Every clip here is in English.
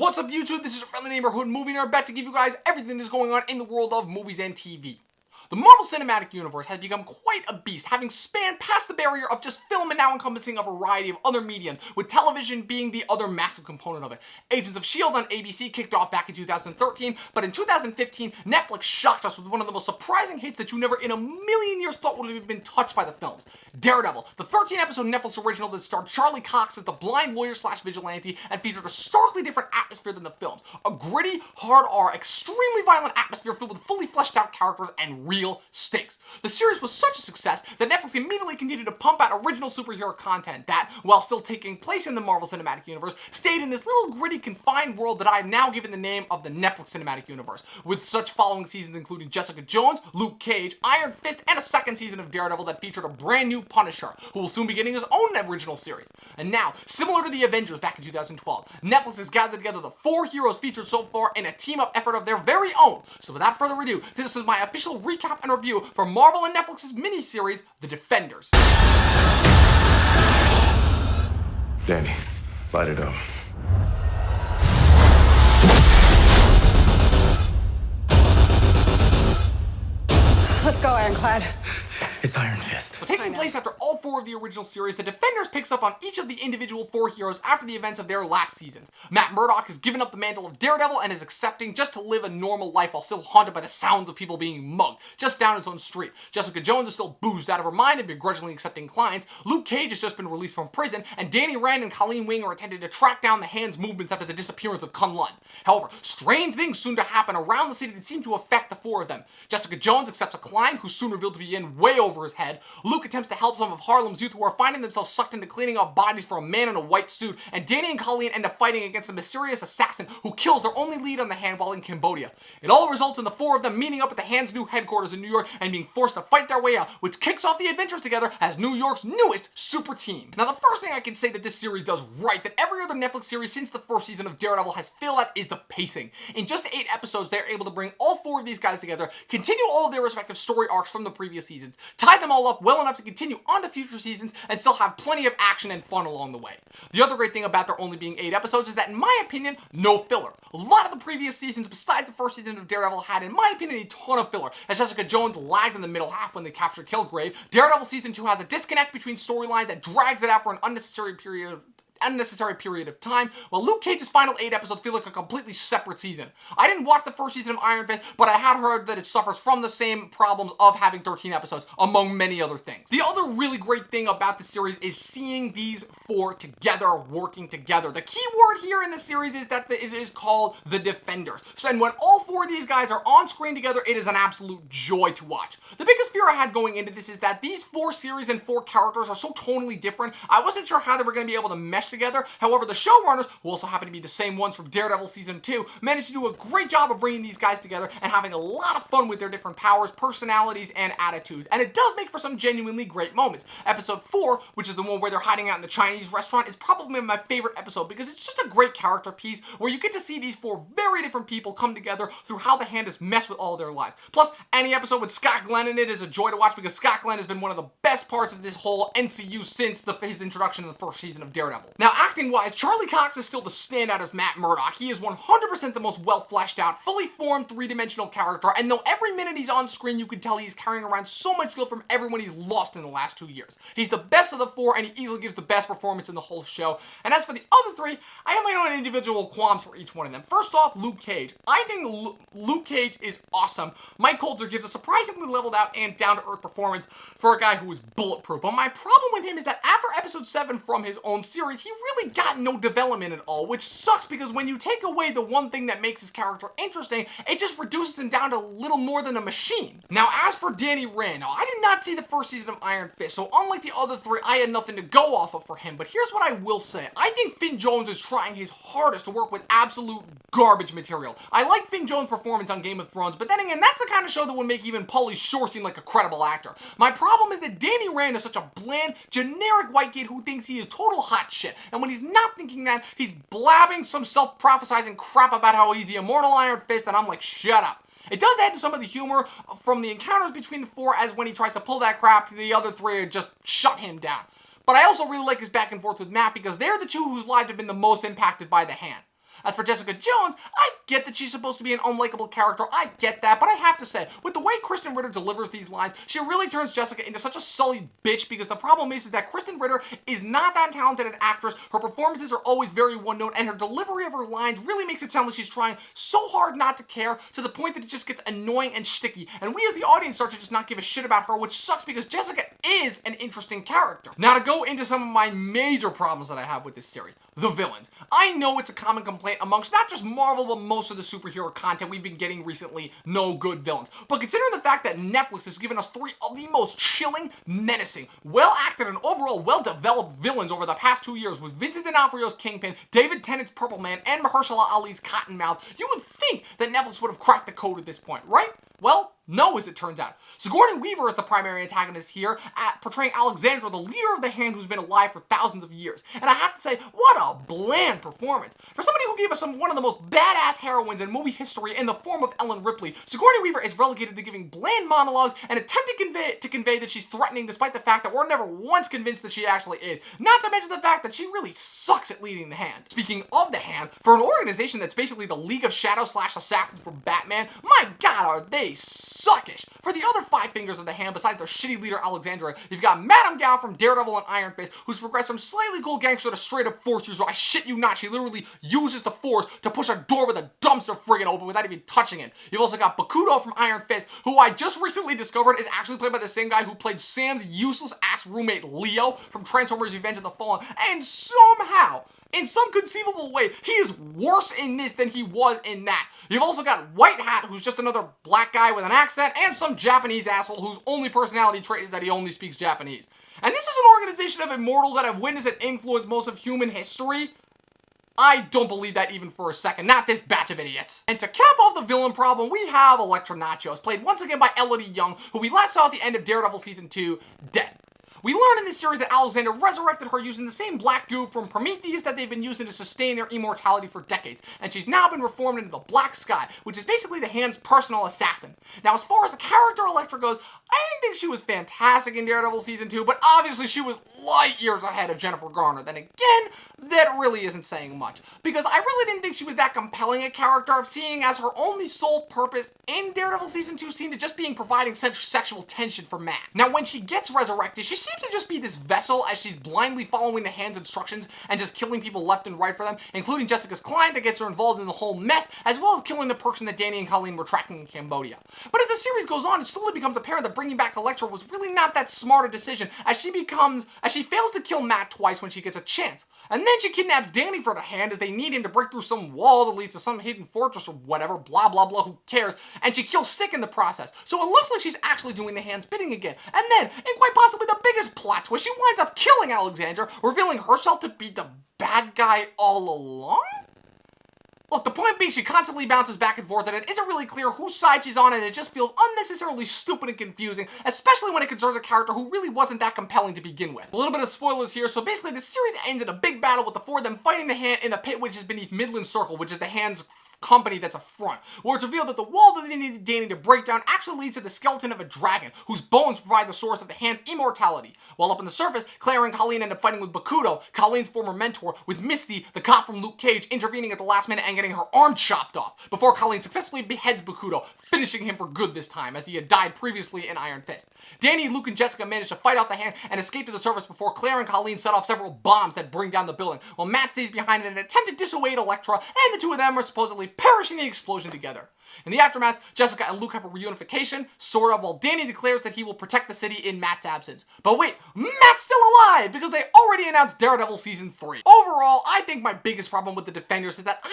What's up, YouTube? This is your friendly neighborhood movie nerd, back to give you guys everything that's going on in the world of movies and TV. The Marvel Cinematic Universe has become quite a beast, having spanned past the barrier of just film and now encompassing a variety of other mediums, with television being the other massive component of it. Agents of S.H.I.E.L.D. on ABC kicked off back in 2013, but in 2015, Netflix shocked us with one of the most surprising hits that you never in a million years thought would have been touched by the films. Daredevil, the 13-episode Netflix original that starred Charlie Cox as the blind lawyer/vigilante and featured a starkly different atmosphere than the films. A gritty, hard R, extremely violent atmosphere filled with fully fleshed out characters and real stakes. The series was such a success that Netflix immediately continued to pump out original superhero content that, while still taking place in the Marvel Cinematic Universe, stayed in this little gritty confined world that I have now given the name of the Netflix Cinematic Universe, with such following seasons including Jessica Jones, Luke Cage, Iron Fist, and a second season of Daredevil that featured a brand new Punisher, who will soon be getting his own original series. And now, similar to the Avengers back in 2012, Netflix has gathered together the 4 heroes featured so far in a team-up effort of their very own. So without further ado, this is my official recap and review for Marvel and Netflix's miniseries, The Defenders. Danny, light it up. Let's go, Ironclad. It's Iron Fist. But taking place after all 4 of the original series, The Defenders picks up on each of the individual 4 heroes after the events of their last seasons. Matt Murdock has given up the mantle of Daredevil and is accepting just to live a normal life while still haunted by the sounds of people being mugged just down his own street. Jessica Jones is still boozed out of her mind and begrudgingly accepting clients. Luke Cage has just been released from prison, and Danny Rand and Colleen Wing are attempting to track down the Hand's movements after the disappearance of Kun Lun. However, strange things soon to happen around the city that seem to affect the 4 of them. Jessica Jones accepts a client who's soon revealed to be in way over his head. Luke attempts to help some of Harlem's youth who are finding themselves sucked into cleaning up bodies for a man in a white suit, and Danny and Colleen end up fighting against a mysterious assassin who kills their only lead on the Hand while in Cambodia. It all results in the 4 of them meeting up at the Hand's new headquarters in New York and being forced to fight their way out, which kicks off the adventures together as New York's newest super team. Now, the first thing I can say that this series does right, that every other Netflix series since the first season of Daredevil has failed at, is the pacing. In just 8 episodes, they're able to bring all 4 of these guys together, continue all of their respective story arcs from the previous seasons, tie them all up well enough to continue on to future seasons, and still have plenty of action and fun along the way. The other great thing about there only being 8 episodes is that, in my opinion, no filler. A lot of the previous seasons, besides the first season of Daredevil, had, in my opinion, a ton of filler, as Jessica Jones lagged in the middle half when they captured Kilgrave. Daredevil Season 2 has a disconnect between storylines that drags it out for an unnecessary period of time, while Luke Cage's final 8 episodes feel like a completely separate season. I didn't watch the first season of Iron Fist, but I had heard that it suffers from the same problems of having 13 episodes, among many other things. The other really great thing about the series is seeing these 4 together, working together. The key word here in the series is that it is called The Defenders. So, and when all 4 of these guys are on screen together, it is an absolute joy to watch. The biggest fear I had going into this is that these 4 series and 4 characters are so tonally different, I wasn't sure how they were going to be able to mesh together. However, the showrunners, who also happen to be the same ones from Daredevil Season 2, managed to do a great job of bringing these guys together and having a lot of fun with their different powers, personalities, and attitudes. And it does make for some genuinely great moments. Episode 4, which is the one where they're hiding out in the Chinese restaurant, is probably my favorite episode because it's just a great character piece where you get to see these 4 very different people come together through how the Hand has messed with all their lives. Plus, any episode with Scott Glenn in it is a joy to watch because Scott Glenn has been one of the best parts of this whole NCU since his introduction in the first season of Daredevil. Now, acting-wise, Charlie Cox is still the standout as Matt Murdock. He is 100% the most well-fleshed-out, fully formed, 3-dimensional character, and though every minute he's on screen, you can tell he's carrying around so much guilt from everyone he's lost in the last 2 years. He's the best of the 4, and he easily gives the best performance in the whole show. And as for the other 3, I have my own individual qualms for each one of them. First off, Luke Cage. I think Luke Cage is awesome. Mike Coulter gives a surprisingly leveled-out and down-to-earth performance for a guy who is bulletproof, but my problem with him is that after episode 7 from his own series, he really got no development at all, which sucks because when you take away the one thing that makes his character interesting, it just reduces him down to little more than a machine. Now, as for Danny Rand, now, I did not see the first season of Iron Fist, so unlike the other 3, I had nothing to go off of for him, but here's what I will say. I think Finn Jones is trying his hardest to work with absolute garbage material. I like Finn Jones' performance on Game of Thrones, but then again, that's the kind of show that would make even Pauly Shore seem like a credible actor. My problem is that Danny Rand is such a bland, generic white kid who thinks he is total hot shit, and when he's not thinking that, he's blabbing some self-prophesizing crap about how he's the immortal Iron Fist, and I'm like, shut up. It does add to some of the humor from the encounters between the 4, as when he tries to pull that crap, the other 3 just shut him down. But I also really like his back and forth with Matt because they're the 2 whose lives have been the most impacted by the Hand. As for Jessica Jones, I get that she's supposed to be an unlikable character, I get that, but I have to say, with the way Kristen Ritter delivers these lines, she really turns Jessica into such a sullied bitch, because the problem is that Kristen Ritter is not that talented an actress, her performances are always very one-note, and her delivery of her lines really makes it sound like she's trying so hard not to care, to the point that it just gets annoying and sticky, and we as the audience start to just not give a shit about her, which sucks because Jessica is an interesting character. Now to go into some of my major problems that I have with this series. The villains. I know it's a common complaint amongst not just Marvel, but most of the superhero content we've been getting recently, no good villains. But considering the fact that Netflix has given us 3 of the most chilling, menacing, well-acted, and overall well-developed villains over the past 2 years with Vincent D'Onofrio's Kingpin, David Tennant's Purple Man, and Mahershala Ali's Cottonmouth, you would think that Netflix would have cracked the code at this point, right? Well, no, as it turns out. Sigourney Weaver is the primary antagonist here, portraying Alexandra, the leader of the Hand who's been alive for thousands of years. And I have to say, what a bland performance. For somebody who gave us one of the most badass heroines in movie history in the form of Ellen Ripley, Sigourney Weaver is relegated to giving bland monologues and attempting to convey that she's threatening, despite the fact that we're never once convinced that she actually is. Not to mention the fact that she really sucks at leading the Hand. Speaking of the Hand, for an organization that's basically the League of Shadows / Assassins for Batman, my god, are they suckish. For the other 5 fingers of the Hand, besides their shitty leader Alexandra, you've got Madame Gao from Daredevil and Iron Fist, who's progressed from slightly cool gangster to straight up force user. I shit you not, she literally uses the Force to push a door with a dumpster friggin' open without even touching it. You've also got Bakuto from Iron Fist, who I just recently discovered is actually played by the same guy who played Sam's useless ass roommate Leo from Transformers Revenge of the Fallen, and somehow, in some conceivable way, he is worse in this than he was in that. You've also got White Hat, who's just another black guy with an accent, and some Japanese asshole whose only personality trait is that he only speaks Japanese. And this is an organization of immortals that have witnessed and influenced most of human history. I don't believe that even for a second. Not this batch of idiots. And to cap off the villain problem, we have Elektra Nachos, played once again by Elodie Yung, who we last saw at the end of Daredevil Season 2, dead. We learn in this series that Alexander resurrected her using the same black goo from Prometheus that they've been using to sustain their immortality for decades, and she's now been reformed into the Black Sky, which is basically the Hand's personal assassin. Now, as far as the character Elektra goes, I didn't think she was fantastic in Daredevil Season 2, but obviously she was light years ahead of Jennifer Garner. Then again, that really isn't saying much, because I really didn't think she was that compelling a character, seeing as her only sole purpose in Daredevil Season 2 seemed to just being providing sexual tension for Matt. Now, when she gets resurrected, she seems to just be this vessel as she's blindly following the Hand's instructions and just killing people left and right for them, including Jessica's client that gets her involved in the whole mess, as well as killing the person that Danny and Colleen were tracking in Cambodia. But as the series goes on, it slowly becomes apparent that bringing back Elektra was really not that smart a decision, as she fails to kill Matt twice when she gets a chance. And then she kidnaps Danny for the Hand as they need him to break through some wall that leads to some hidden fortress or whatever, blah blah blah, who cares, and she kills Stick in the process. So it looks like she's actually doing the Hand's bidding again. And then, and quite possibly the biggest plot twist, she winds up killing Alexandra, revealing herself to be the bad guy all along? Look, the point being, she constantly bounces back and forth, and it isn't really clear whose side she's on, and it just feels unnecessarily stupid and confusing, especially when it concerns a character who really wasn't that compelling to begin with. A little bit of spoilers here, so basically the series ends in a big battle with the 4 of them fighting the Hand in the pit which is beneath Midland Circle, which is the Hand's company that's a front, where it's revealed that the wall that they needed Danny to break down actually leads to the skeleton of a dragon, whose bones provide the source of the Hand's immortality. While up on the surface, Claire and Colleen end up fighting with Bakuto, Colleen's former mentor, with Misty, the cop from Luke Cage, intervening at the last minute and getting her arm chopped off, before Colleen successfully beheads Bakuto, finishing him for good this time, as he had died previously in Iron Fist. Danny, Luke, and Jessica manage to fight off the Hand and escape to the surface before Claire and Colleen set off several bombs that bring down the building, while Matt stays behind in an attempt to dissuade Elektra, and the 2 of them are supposedly perishing in the explosion together. In the aftermath, Jessica and Luke have a reunification, sort of, while Danny declares that he will protect the city in Matt's absence. But wait, Matt's still alive, because they already announced Daredevil Season 3. Overall, I think my biggest problem with the Defenders is that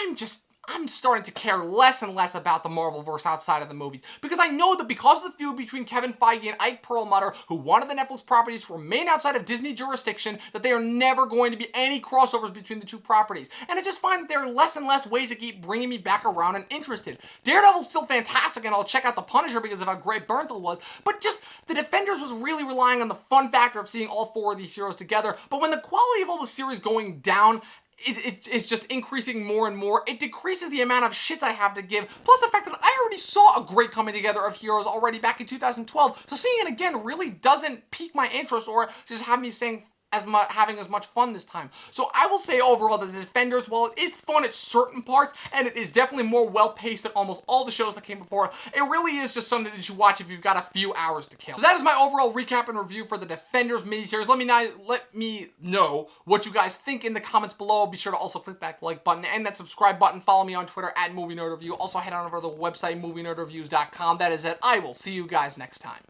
I'm starting to care less and less about the Marvelverse outside of the movies, because I know that because of the feud between Kevin Feige and Ike Perlmutter, who wanted the Netflix properties to remain outside of Disney jurisdiction, that there are never going to be any crossovers between the 2 properties, and I just find that there are less and less ways to keep bringing me back around and interested. Daredevil's still fantastic, and I'll check out The Punisher because of how great Bernthal was, but just the Defenders was really relying on the fun factor of seeing all 4 of these heroes together, but when the quality of all the series going down, it's just increasing more and more. It decreases the amount of shits I have to give, plus the fact that I already saw a great coming together of heroes already back in 2012, so seeing it again really doesn't pique my interest or just have me saying having as much fun this time. So I will say overall that The Defenders, while it is fun at certain parts, and it is definitely more well-paced than almost all the shows that came before, it really is just something that you should watch if you've got a few hours to kill. So that is my overall recap and review for the Defenders miniseries. Let me know what you guys think in the comments below. Be sure to also click that like button and that subscribe button. Follow me on Twitter at movienerdreview. Also head on over to the website movienerdreviews.com. That is it. I will see you guys next time.